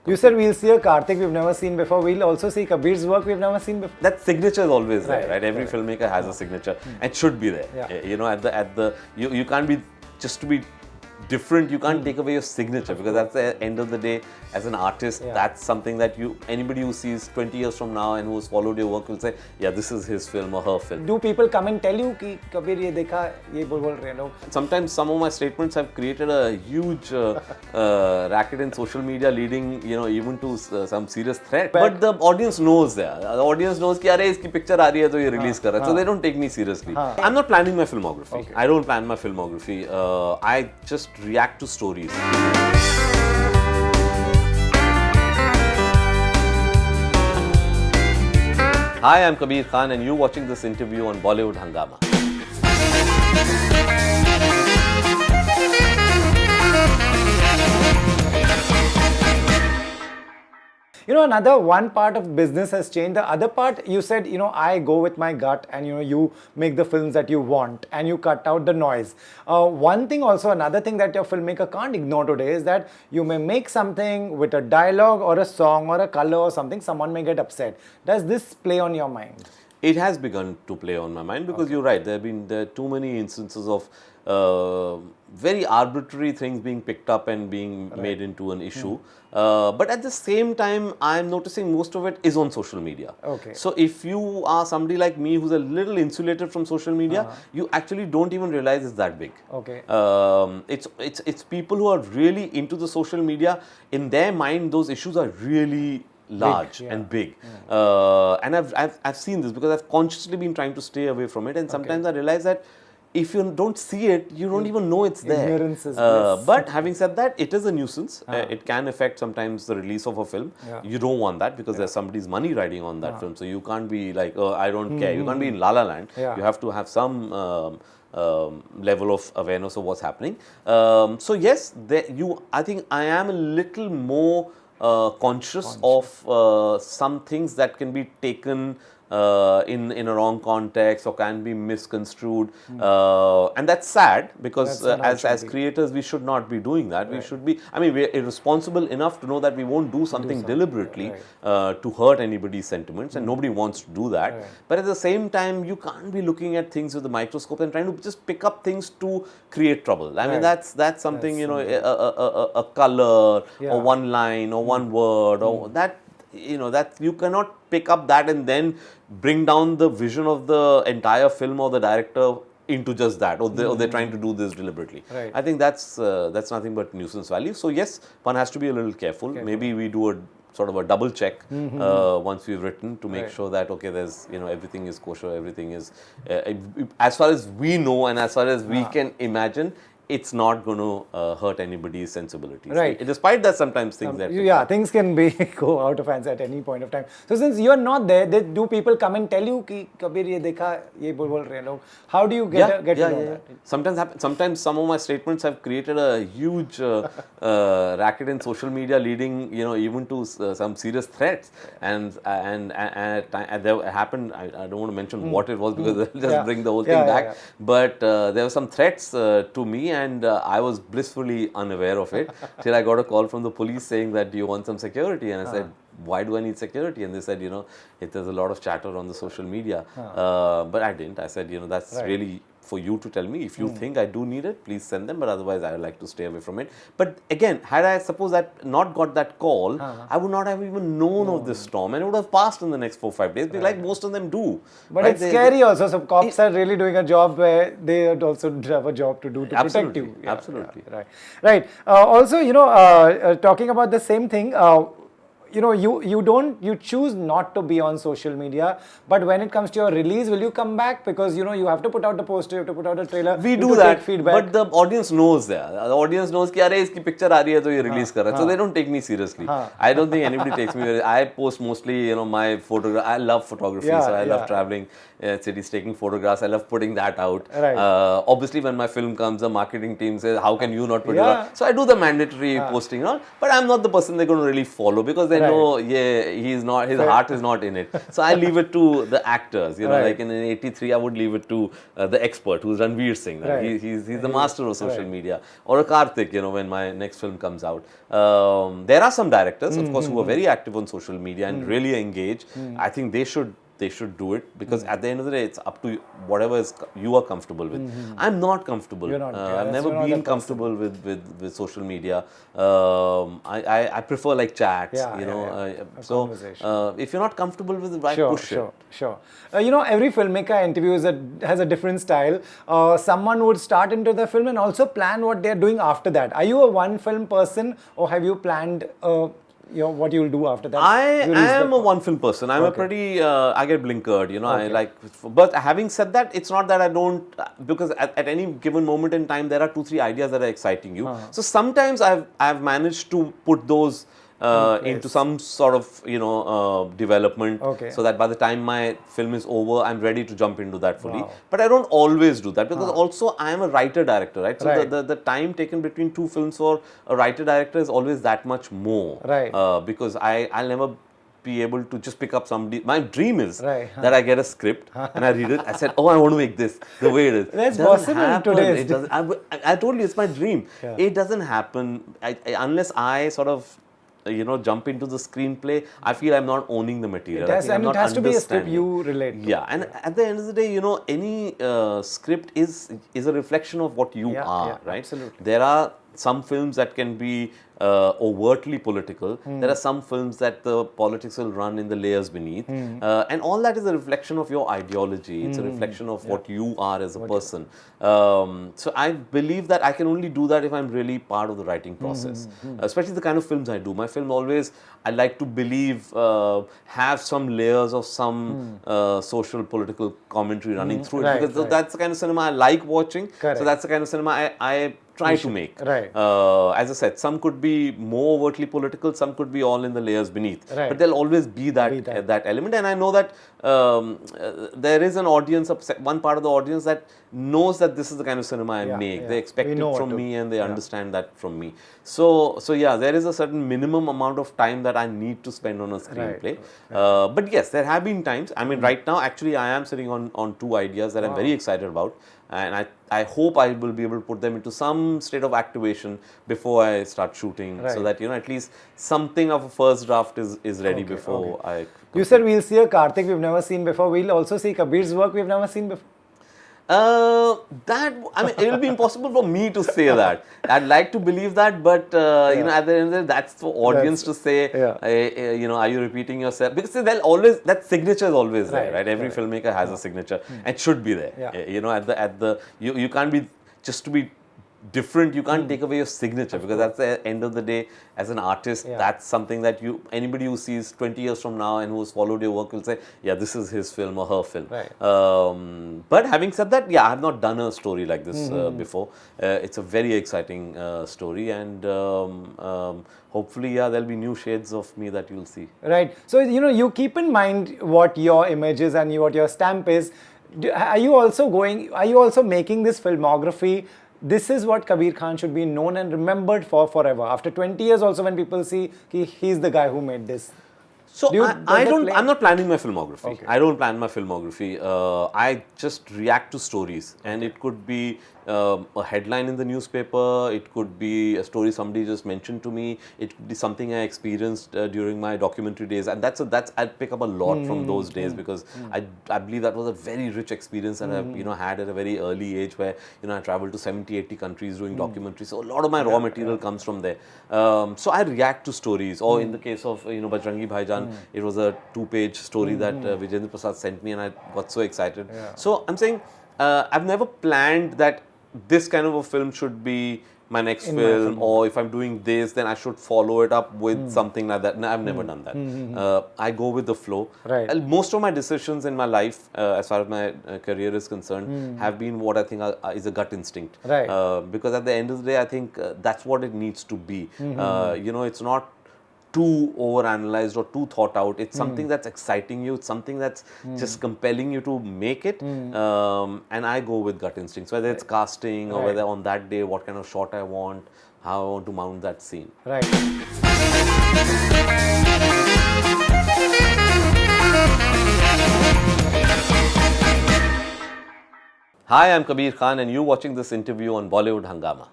You said we'll see a Karthik we've never seen before. We'll also see Kabir's work we've never seen before. That signature is always there, Right, right? Every filmmaker has a signature and should be there. Yeah. You know, you can't be just to be different. You can't take away your signature, because at the end of the day, as an artist, that's something that anybody who sees 20 years from now and who's followed your work will say, yeah, this is his film or her film. Do people come and tell you कि कबीर ये देखा ये बोल रहे हैं लोग? Sometimes some of my statements have created a huge racket in social media, leading even to some serious threat. But the audience knows that. The audience knows कि अरे इसकी picture आ रही है तो ये release कर रहा है. So they don't take me seriously. I'm not planning my filmography. I don't plan my filmography. I just react to stories. Hi, I'm Kabir Khan and you're watching this interview on Bollywood Hungama. You know, another one part of business has changed. The other part, you said, I go with my gut and, you make the films that you want and you cut out the noise. One thing also, another thing that your filmmaker can't ignore today is that you may make something with a dialogue or a song or a color or something, someone may get upset. Does this play on your mind? It has begun to play on my mind because you're right. There are too many instances of very arbitrary things being picked up and being made into an issue. But at the same time, I'm noticing most of it is on social media. Okay. So if you are somebody like me who's a little insulated from social media, you actually don't even realize it's that big. Okay. It's people who are really into the social media. In their mind, those issues are really large and big. And I've seen this because I've consciously been trying to stay away from it, and sometimes I realize that if you don't see it, you don't even know it's there. Ignorance is bliss. But having said that, it is a nuisance. It can affect sometimes the release of a film. You don't want that because there's somebody's money riding on that film. So you can't be like, oh, I don't care. You can't be in La La Land. You have to have some level of awareness of what's happening. So yes, I think I am a little more conscious of some things that can be taken in a wrong context or can be misconstrued, and that's sad because as creators we should not be doing that. We should be, we're irresponsible enough to know that we won't do something deliberately to hurt anybody's sentiments, and nobody wants to do that. But at the same time, you can't be looking at things with a microscope and trying to just pick up things to create trouble. That's something, a color or one line or one word or that you cannot pick up that and then bring down the vision of the entire film or the director into just that, or they're trying to do this deliberately. I think that's nothing but nuisance value. So yes, one has to be a little careful. Maybe we do a sort of a double check once we've written to make sure that there's everything is kosher, everything is as far as we know and as far as we can imagine. It's not going to hurt anybody's sensibilities. Despite that, sometimes things things can go out of hands at any point of time. So since you're not there, do people come and tell you कि कबीर ये देखा ये बोल रहे हैं लोग? How do you get to know that? Sometimes some of my statements have created a huge racket in social media, leading even to some serious threats. And there happened. I don't want to mention what it was because they'll just bring the whole thing back. But there were some threats to me. And I was blissfully unaware of it till I got a call from the police saying that, do you want some security? And I said, why do I need security? And they said, there's a lot of chatter on the social media. But I didn't. I said, that's really for you to tell me. If you think I do need it, please send them. But otherwise, I would like to stay away from it. But again, had I suppose that not got that call, I would not have even known of this storm, and it would have passed in the next 4-5 days, like most of them do. But it's scary also. So cops are really doing a job where they also have a job to do to protect you. Absolutely. Right. Also, talking about the same thing. You choose not to be on social media, but when it comes to your release, will you come back? Because you have to put out the poster, you have to put out a trailer. We do that, but the audience knows that. The audience knows कि अरे इसकी picture आ रही है तो ये release कर रहा है. So they don't take me seriously. I don't think anybody takes me seriously. I post mostly my photograph. I love photography, so I love traveling cities, taking photographs. I love putting that out. Obviously, when my film comes, the marketing team says, how can you not put it out? So I do the mandatory posting and all, but I'm not the person they're going to really follow because I know, yeah, he's not, his heart is not in it. So I leave it to the actors, you know, like in 83, I would leave it to the expert who's Ranveer Singh. He's the master of social media. Or a Karthik, you know, when my next film comes out. There are some directors, of course, who are very active on social media and really engage. I think they should do it, because at the end of the day, it's up to you, whatever you are comfortable with. I'm not comfortable. You're not, I've never been comfortable with social media. I prefer like chats, you know. So if you're not comfortable with it, why push it? Sure. You know, every filmmaker I interview has a different style. Someone would start into the film and also plan what they're doing after that. Are you a one film person, or have you planned what you'll do after that? I am a one film person. I'm a pretty, I get blinkered, you know, I like, but having said that, it's not that I don't, because at any given moment in time, there are 2-3 ideas that are exciting you. So sometimes I've managed to put those into some sort of, you know, development, so that by the time my film is over, I'm ready to jump into that fully. But I don't always do that, because also I am a writer-director, right? So the time taken between 2 films for a writer-director is always that much more, because I'll never be able to just pick up somebody. My dream is that I get a script and I read it. I said, oh, I want to make this the way it is. That's possible today. I told you, it's my dream. It doesn't happen unless I sort of, you know, jump into the screenplay. I feel I'm not owning the material. And it has to be a script you relate to. Yeah, and at the end of the day, you know, any script is a reflection of what you are, right? Absolutely. There are some films that can be overtly political. There are some films that the politics will run in the layers beneath. And all that is a reflection of your ideology. It's a reflection of what you are as a person. So I believe that I can only do that if I'm really part of the writing process. Especially the kind of films I do. My film always, I like to believe, have some layers of some social, political commentary running through it. Because that's the kind of cinema I like watching. So that's the kind of cinema I try to make. As I said, some could be more overtly political, some could be all in the layers beneath. But there'll always be that element. And I know that there is an audience, one part of the audience that knows that this is the kind of cinema I make. They expect it from me and they understand that from me. So yeah, there is a certain minimum amount of time that I need to spend on a screenplay. But yes, there have been times. I mean, right now, actually, I am sitting on 2 ideas that I'm very excited about. And I hope I will be able to put them into some state of activation before I start shooting, so that, you know, at least something of a first draft is ready before I... You said we'll see a Karthik we've never seen before. We'll also see Kabir's work we've never seen before. It will be impossible for me to say that. I'd like to believe that, but you know, at the end of the day, that's for audience to say. You know, are you repeating yourself? Because they'll always, that signature is always there, right? Every filmmaker has a signature and should be there. You know, you can't be, just to be different, you can't take away your signature, because at the end of the day, as an artist, that's something that anybody who sees 20 years from now and who has followed your work will say, yeah, this is his film or her film. But having said that, yeah, I have not done a story like this before. It's a very exciting story, and hopefully, yeah, there'll be new shades of me that you'll see. Right. So, you know, you keep in mind what your image is and what your stamp is. Are you also making this filmography? This is what Kabir Khan should be known and remembered for forever. After 20 years also, when people see he's the guy who made this. So I'm not planning my filmography. I don't plan my filmography. I just react to stories, and it could be a headline in the newspaper, it could be a story somebody just mentioned to me, it could be something I experienced during my documentary days, and I'd pick up a lot from those days, because I believe that was a very rich experience that I've had at a very early age, where I traveled to 70-80 countries doing documentaries. So a lot of my raw material comes from there. So I react to stories, or in the case of Bajrangi Bhaijan, it was a 2-page story that Vijayendra Prasad sent me, and I got so excited. So I'm saying I've never planned that this kind of a film should be my next film, or if I'm doing this, then I should follow it up with something like that. No, I've never done that. I go with the flow. Most of my decisions in my life, as far as my career is concerned, have been what I think is a gut instinct. Because at the end of the day, I think that's what it needs to be. It's not too overanalyzed or too thought out. It's something that's exciting you. It's something that's just compelling you to make it. And I go with gut instincts, whether it's casting or whether on that day what kind of shot I want, how I want to mount that scene. Right. Hi, I'm Kabir Khan and you're watching this interview on Bollywood Hungama.